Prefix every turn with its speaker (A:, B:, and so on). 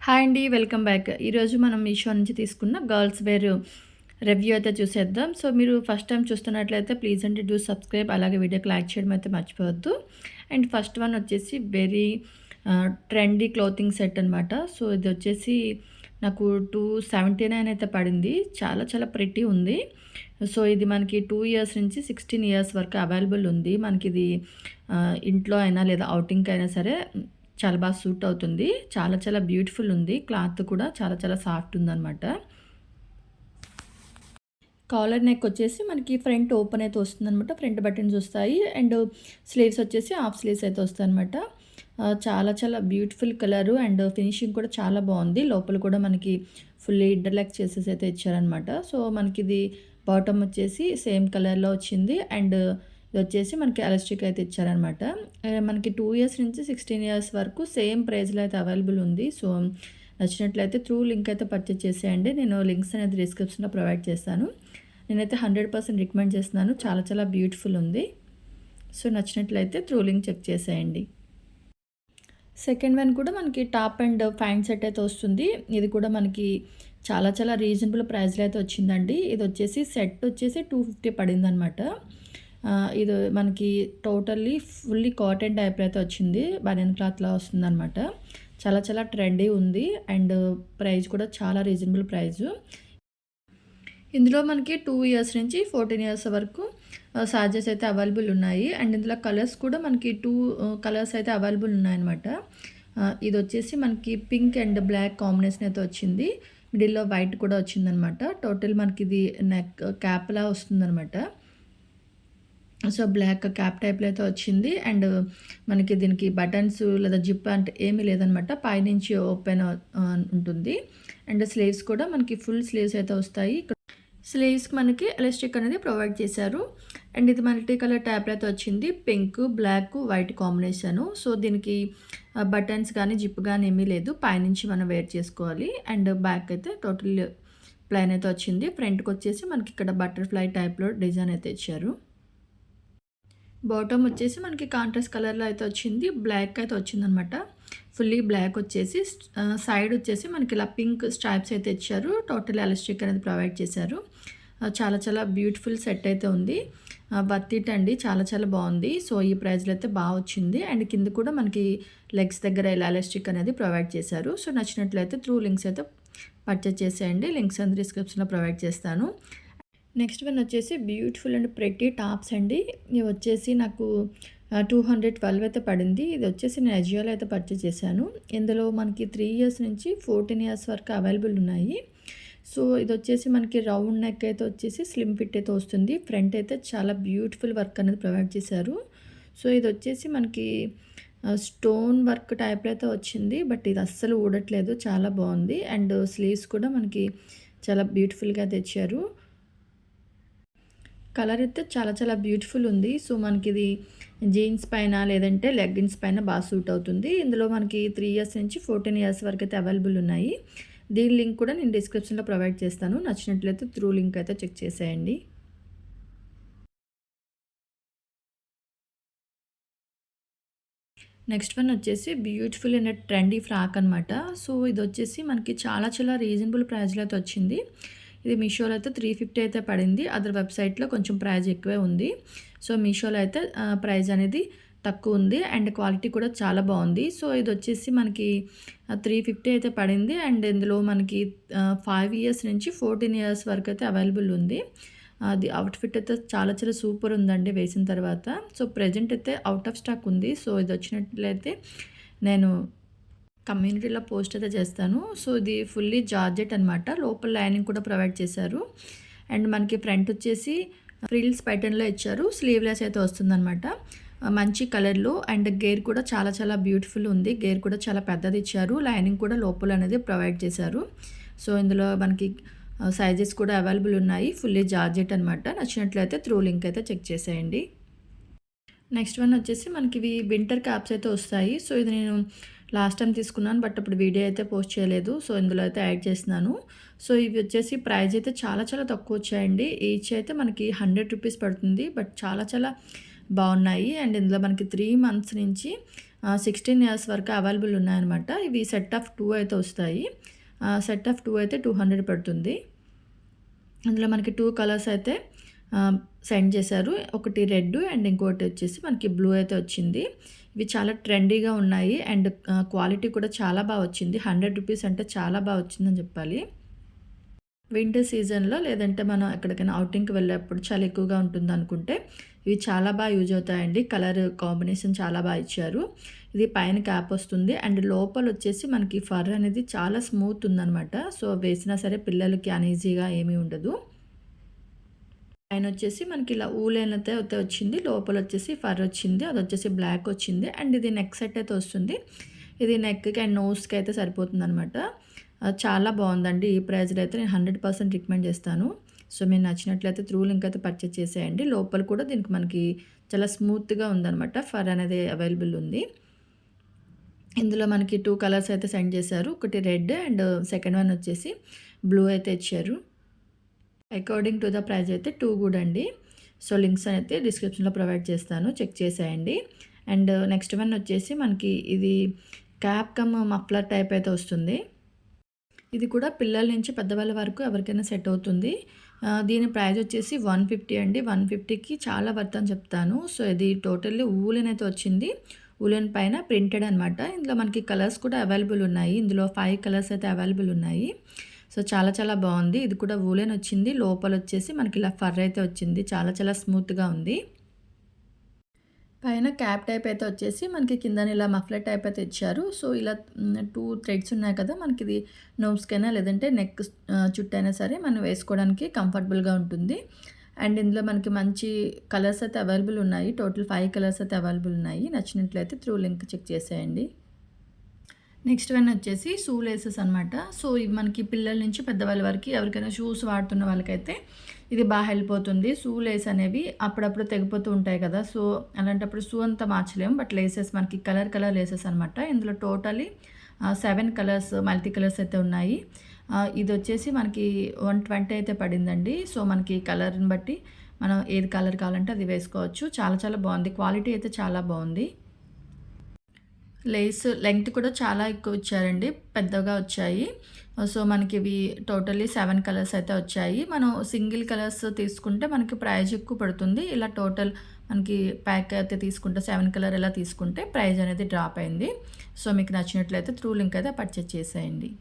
A: Hi అండి. Welcome back. ఈరోజు మనం మీషో నుంచి తీసుకున్న గర్ల్స్ వేర్ రివ్యూ అయితే చూసేద్దాం. సో, మీరు ఫస్ట్ టైమ్ చూస్తున్నట్లయితే ప్లీజ్ అండి డూ సబ్స్క్రైబ్. అలాగే వీడియోకి లైక్ చేయడం అయితే మర్చిపోవద్దు. అండ్ ఫస్ట్ వన్ వచ్చేసి వెరీ ట్రెండీ క్లోతింగ్ సెట్ అనమాట. సో, ఇది వచ్చేసి నాకు 279 అయితే పడింది. చాలా చాలా ప్రిటీ ఉంది. సో, ఇది మనకి 2 ఇయర్స్ నుంచి 16 ఇయర్స్ వరకు అవైలబుల్ ఉంది. మనకిది ఇంట్లో అయినా లేదా ఔటింగ్‌కి అయినా సరే చాలా బాగా సూట్ అవుతుంది. చాలా చాలా బ్యూటిఫుల్ ఉంది. క్లాత్ కూడా చాలా చాలా సాఫ్ట్ ఉందనమాట. కాలర్ నెక్ వచ్చేసి మనకి ఫ్రంట్ ఓపెన్ అయితే వస్తుందనమాట. ఫ్రంట్ బటన్స్ వస్తాయి. అండ్ స్లీవ్స్ వచ్చేసి హాఫ్ స్లీవ్స్ అయితే వస్తాయన్నమాట. చాలా చాలా బ్యూటిఫుల్ కలరు అండ్ ఫినిషింగ్ కూడా చాలా బాగుంది. లోపల కూడా మనకి ఫుల్లీ ఇంటర్లాక్ చేసేసి అయితే ఇచ్చారనమాట. సో, మనకిది బాటమ్ వచ్చేసి సేమ్ కలర్‌లో వచ్చింది. అండ్ ఇది వచ్చేసి మనకి ఎలాస్టిక్ అయితే ఇచ్చారనమాట. మనకి 2 ఇయర్స్ నుంచి 16 ఇయర్స్ వరకు సేమ్ ప్రైస్‌లో అయితే అవైలబుల్ ఉంది. సో, నచ్చినట్లయితే త్రూ లింక్ అయితే పర్చేజ్ చేసేయండి. నేను లింక్స్ అనేది డిస్క్రిప్షన్‌లో ప్రొవైడ్ చేస్తాను. నేనైతే 100% రికమెండ్ చేస్తున్నాను. చాలా చాలా బ్యూటిఫుల్ ఉంది. సో, నచ్చినట్లయితే త్రూ లింక్ చెక్ చేసేయండి. సెకండ్ వన్ కూడా మనకి టాప్ అండ్ ప్యాంట్ సెట్ అయితే వస్తుంది. ఇది కూడా మనకి చాలా చాలా రీజనబుల్ ప్రైస్‌లో అయితే వచ్చిందండి. ఇది వచ్చేసి సెట్ వచ్చేసి 250 పడిందనమాట. ఇది మనకి టోటల్లీ ఫుల్లీ కాటన్ టైప్‌లో అయితే వచ్చింది. బనియన్ క్లాత్‌లా వస్తుందనమాట. చాలా చాలా ట్రెండీ ఉంది. అండ్ ప్రైస్ కూడా చాలా రీజనబుల్ ప్రైసు. ఇందులో మనకి 2 ఇయర్స్ నుంచి 14 ఇయర్స్ వరకు సైజెస్ అయితే అవైలబుల్ ఉన్నాయి. అండ్ ఇందులో కలర్స్ కూడా మనకి 2 కలర్స్ అయితే అవైలబుల్ ఉన్నాయన్నమాట. ఇది వచ్చేసి మనకి పింక్ అండ్ బ్లాక్ కాంబినేషన్ అయితే వచ్చింది. మిడిల్‌లో వైట్ కూడా వచ్చిందనమాట. టోటల్ మనకి ఇది నెక్ క్యాప్‌లా వస్తుందనమాట. సో, బ్లాక్ క్యాప్ టైప్‌లో అయితే వచ్చింది. అండ్ మనకి దీనికి బటన్స్ లేదా జిప్ అంటే ఏమీ లేదనమాట. పైనుంచి ఓపెన్ ఉంటుంది. అండ్ స్లీవ్స్ కూడా మనకి ఫుల్ స్లీవ్స్ అయితే వస్తాయి. స్లీవ్స్‌కి మనకి ఎలాస్టిక్ అనేది ప్రొవైడ్ చేశారు. అండ్ ఇది మల్టీ కలర్ ట్యాబ్‌లో అయితే వచ్చింది. Pink, black, white combination. So, దీనికి బటన్స్ కానీ, జిప్ గానీ ఏమీ లేదు. పైనుంచి మనం వేర్ చేసుకోవాలి. అండ్ బ్యాక్ అయితే టోటల్ ప్లెయిన్ అయితే వచ్చింది. ఫ్రంట్‌కొచ్చేసి మనకి ఇక్కడ బటర్‌ఫ్లై టైప్‌లో డిజైన్ అయితే ఇచ్చారు. బాటమ్ వచ్చేసి మనకి కాంట్రాస్ట్ కలర్‌లో అయితే వచ్చింది. బ్లాక్ అయితే వచ్చిందనమాట. ఫుల్లీ బ్లాక్ వచ్చేసి సైడ్ వచ్చేసి మనకి ఇలా పింక్ స్ట్రైప్స్ అయితే ఇచ్చారు. టోటల్ ఎలాస్టిక్ అనేది ప్రొవైడ్ చేశారు. చాలా చాలా బ్యూటిఫుల్ సెట్ అయితే ఉంది. వర్త్ ఇట్ అండి. చాలా చాలా బాగుంది. సో, ఈ ప్రైస్‌లో అయితే బాగా వచ్చింది. అండ్ కింద కూడా మనకి లెగ్స్ దగ్గర ఇలా ఎలాస్టిక్ అనేది ప్రొవైడ్ చేశారు. సో, నచ్చినట్లయితే త్రూ లింక్స్ అయితే పర్చేజ్ చేసేయండి. లింక్స్ అనేది డిస్క్రిప్షన్‌లో ప్రొవైడ్ చేస్తాను. నెక్స్ట్ వన్ వచ్చేసి బ్యూటిఫుల్ అండ్ ప్రెటీ టాప్స్ అండి. ఇవి వచ్చేసి నాకు 212 అయితే పడింది. ఇది వచ్చేసి నేను అజియోలో అయితే పర్చేజ్ చేశాను. ఇందులో మనకి 3 ఇయర్స్ నుంచి 14 ఇయర్స్ వరకు అవైలబుల్ ఉన్నాయి. సో, ఇది వచ్చేసి మనకి రౌండ్ నెక్ అయితే వచ్చేసి స్లిమ్ ఫిట్ అయితే వస్తుంది. ఫ్రంట్ అయితే చాలా బ్యూటిఫుల్ వర్క్ అనేది ప్రొవైడ్ చేశారు. సో, ఇది వచ్చేసి మనకి స్టోన్ వర్క్ టైప్‌లో అయితే వచ్చింది. బట్ ఇది అస్సలు ఊడట్లేదు. చాలా బాగుంది. అండ్ స్లీవ్స్ కూడా మనకి చాలా బ్యూటిఫుల్‌గా తెచ్చారు. కలర్ అయితే చాలా చాలా బ్యూటిఫుల్ ఉంది. సో, మనకిది జీన్స్ పైన లేదంటే లెగ్గిన్స్ పైన బాగా సూట్ అవుతుంది. ఇందులో మనకి 3 ఇయర్స్ నుంచి 14 ఇయర్స్ వరకు అయితే అవైలబుల్ ఉన్నాయి. దీని లింక్ కూడా నేను డిస్క్రిప్షన్‌లో ప్రొవైడ్ చేస్తాను. నచ్చినట్లయితే త్రూ లింక్ అయితే చెక్ చేసేయండి. నెక్స్ట్ వన్ వచ్చేసి బ్యూటిఫుల్ అండ్ ట్రెండీ ఫ్రాక్ అనమాట. సో, ఇది వచ్చేసి మనకి చాలా చాలా రీజనబుల్ ప్రైస్‌లో అయితే వచ్చింది. ఇది మీషోలో అయితే 350 అయితే పడింది. అదర్ వెబ్‌సైట్‌లో కొంచెం ప్రైస్ ఎక్కువే ఉంది. సో, మీషోలో అయితే ప్రైస్ అనేది తక్కువ ఉంది. అండ్ క్వాలిటీ కూడా చాలా బాగుంది. సో, ఇది వచ్చేసి మనకి 350 అయితే పడింది. అండ్ ఇందులో మనకి 5 ఇయర్స్ నుంచి 14 ఇయర్స్ వరకు అయితే అవైలబుల్ ఉంది. అది అవుట్‌ఫిట్ అయితే చాలా చాలా సూపర్ ఉందండి వేసిన తర్వాత. సో, ప్రెజెంట్ అయితే ఔట్ ఆఫ్ స్టాక్ ఉంది. సో, ఇది వచ్చినట్లయితే నేను కమ్యూనిటీలో పోస్ట్ అయితే చేస్తాను. సో, ఇది ఫుల్లీ జార్జెట్ అనమాట. లోపల లైనింగ్ కూడా ప్రొవైడ్ చేశారు. అండ్ మనకి ఫ్రంట్ వచ్చేసి ఫ్రిల్స్ ప్యాటర్న్‌లో ఇచ్చారు. స్లీవ్‌లెస్ అయితే వస్తుందనమాట. మంచి కలర్‌లో అండ్ గేర్ కూడా చాలా చాలా బ్యూటిఫుల్ ఉంది. గేర్ కూడా చాలా పెద్దది ఇచ్చారు. లైనింగ్ కూడా లోపల అనేది ప్రొవైడ్ చేశారు. సో, ఇందులో మనకి సైజెస్ కూడా అవైలబుల్ ఉన్నాయి. ఫుల్లీ జార్జెట్ అనమాట. నచ్చినట్లయితే త్రూ లింక్ అయితే చెక్ చేసేయండి. నెక్స్ట్ వన్ వచ్చేసి మనకి ఇవి వింటర్ క్యాప్స్ అయితే వస్తాయి. సో, ఇది నేను లాస్ట్ టైం తీసుకున్నాను. బట్ అప్పుడు వీడియో అయితే పోస్ట్ చేయలేదు. సో, ఇందులో అయితే యాడ్ చేస్తున్నాను. సో, ఇవి వచ్చేసి ప్రైస్ అయితే చాలా చాలా తక్కువ వచ్చాయండి. ఈచ్ అయితే మనకి 100 రూపీస్ పడుతుంది. బట్ చాలా చాలా బాగున్నాయి. అండ్ ఇందులో మనకి 3 మంత్స్ నుంచి 16 ఇయర్స్ వరకు అవైలబుల్ ఉన్నాయన్నమాట. ఇవి సెట్ ఆఫ్ 2 అయితే వస్తాయి. సెట్ ఆఫ్ 2 అయితే 200 పడుతుంది. అందులో మనకి 2 కలర్స్ అయితే సెండ్ చేశారు. ఒకటి రెడ్ అండ్ ఇంకోటి వచ్చేసి మనకి బ్లూ అయితే వచ్చింది. ఇవి చాలా ట్రెండీగా ఉన్నాయి అండ్ క్వాలిటీ కూడా చాలా బాగా వచ్చింది. 100 రూపీస్ అంటే చాలా బాగా వచ్చిందని చెప్పాలి. వింటర్ సీజన్‌లో లేదంటే మనం ఎక్కడికైనా ఔటింగ్‌కి వెళ్ళేప్పుడు చలి ఎక్కువగా ఉంటుందనుకుంటే ఇవి చాలా బాగా యూజ్ అవుతాయండి. కలర్ కాంబినేషన్ చాలా బాగా ఇచ్చారు. ఇది పైన క్యాప్ వస్తుంది అండ్ లోపలొచ్చేసి మనకి ఫర్ అనేది చాలా స్మూత్ ఉందనమాట. సో, వేసినా సరే పిల్లలకి అనీజీగా ఏమీ ఉండదు. పైనొచ్చేసి మనకి ఇలా ఊలెన్ అయితే వచ్చింది. లోపలొచ్చేసి ఫర్ వచ్చింది. అదొచ్చేసి బ్లాక్ వచ్చింది. అండ్ ఇది నెక్ సెట్ అయితే వస్తుంది. ఇది నెక్‌కి అండ్ నోస్‌కి అయితే సరిపోతుందనమాట. చాలా బావుందండి. ఈ ప్రైస్‌లో అయితే నేను 100% రికమెండ్ చేస్తాను. సో, మీకు నచ్చినట్లయితే త్రూ లింక్ అయితే పర్చేజ్ చేసేయండి. లోపల కూడా దీనికి మనకి చాలా స్మూత్‌గా ఉందనమాట. ఫర్ అనేది అవైలబుల్ ఉంది. ఇందులో మనకి 2 కలర్స్ అయితే సెండ్ చేశారు. ఒకటి రెడ్ అండ్ సెకండ్ వన్ వచ్చేసి బ్లూ అయితే ఇచ్చారు. అకార్డింగ్ టు ద ప్రైస్ అయితే 2 గుడ్ అండి. సో, లింక్స్ అయితే డిస్క్రిప్షన్‌లో ప్రొవైడ్ చేస్తాను. చెక్ చేసేయండి. అండ్ నెక్స్ట్ వన్ వచ్చేసి మనకి ఇది క్యాప్ కమ్ మఫ్లర్ టైప్ అయితే వస్తుంది. ఇది కూడా పిల్లల నుంచి పెద్దవాళ్ళ వరకు ఎవరికైనా సెట్ అవుతుంది. దీని ప్రైస్ వచ్చేసి 150 అండి. 150కి చాలా వర్త్ అని చెప్తాను. సో, ఇది టోటల్లీ వూలెన్ అయితే వచ్చింది. వూలెన్ పైన ప్రింటెడ్ అనమాట. ఇందులో మనకి కలర్స్ కూడా అవైలబుల్ ఉన్నాయి. ఇందులో 5 కలర్స్ అయితే అవైలబుల్ ఉన్నాయి. సో, చాలా చాలా బాగుంది. ఇది కూడా వూలెన్ వచ్చింది. లోపలొచ్చేసి మనకి ఇలా ఫర్ అయితే వచ్చింది. చాలా చాలా స్మూత్‌గా ఉంది. పైన క్యాప్ టైప్ అయితే వచ్చేసి మనకి కిందన ఇలా మఫ్లర్ టైప్ అయితే ఇచ్చారు. సో, ఇలా 2 థ్రెడ్స్ ఉన్నాయి కదా! మనకిది నోస్‌కైనా లేదంటే నెక్ చుట్టైనా సరే మనం వేసుకోవడానికి కంఫర్టబుల్‌గా ఉంటుంది. అండ్ ఇందులో మనకి మంచి కలర్స్ అయితే అవైలబుల్ ఉన్నాయి. టోటల్ 5 కలర్స్ అయితే అవైలబుల్ ఉన్నాయి. నచ్చినట్లయితే త్రూ లింక్ చెక్ చేసేయండి. నెక్స్ట్ వన్ వచ్చేసి షూ లేసెస్ అనమాట. సో, ఇవి మనకి పిల్లల నుంచి పెద్దవాళ్ళ వరకు ఎవరికైనా షూస్ వాడుతున్న వాళ్ళకైతే ఇది బాగా హెల్ప్ అవుతుంది. షూ లేస్ అనేవి అప్పుడప్పుడు తెగిపోతూ ఉంటాయి కదా! సో, అలాంటప్పుడు షూ అంతా మార్చలేము. బట్ లేసెస్ మనకి కలర్ లేసెస్ అనమాట. ఇందులో టోటలీ 7 కలర్స్ మల్టీ కలర్స్ అయితే ఉన్నాయి. ఇదొచ్చేసి మనకి 120 అయితే పడిందండి. సో, మనకి కలర్‌ని బట్టి మనం ఏది కలర్ కావాలంటే అది వేసుకోవచ్చు. చాలా చాలా బాగుంది. క్వాలిటీ అయితే చాలా బాగుంది. లేస్ లెంగ్త్ కూడా చాలా ఎక్కువ ఇచ్చారండి. పెద్దగా వచ్చాయి. సో, మనకివి టోటల్లీ 7 కలర్స్ అయితే వచ్చాయి. మనం సింగిల్ కలర్స్ తీసుకుంటే మనకి ప్రైస్ ఎక్కువ పడుతుంది. ఇలా టోటల్ మనకి ప్యాక్ అయితే తీసుకుంటే 7 కలర్ ఇలా తీసుకుంటే ప్రైస్ అనేది డ్రాప్ అయింది. సో, మీకు నచ్చినట్లయితే త్రూ లింక్ అయితే పర్చేజ్ చేసేయండి.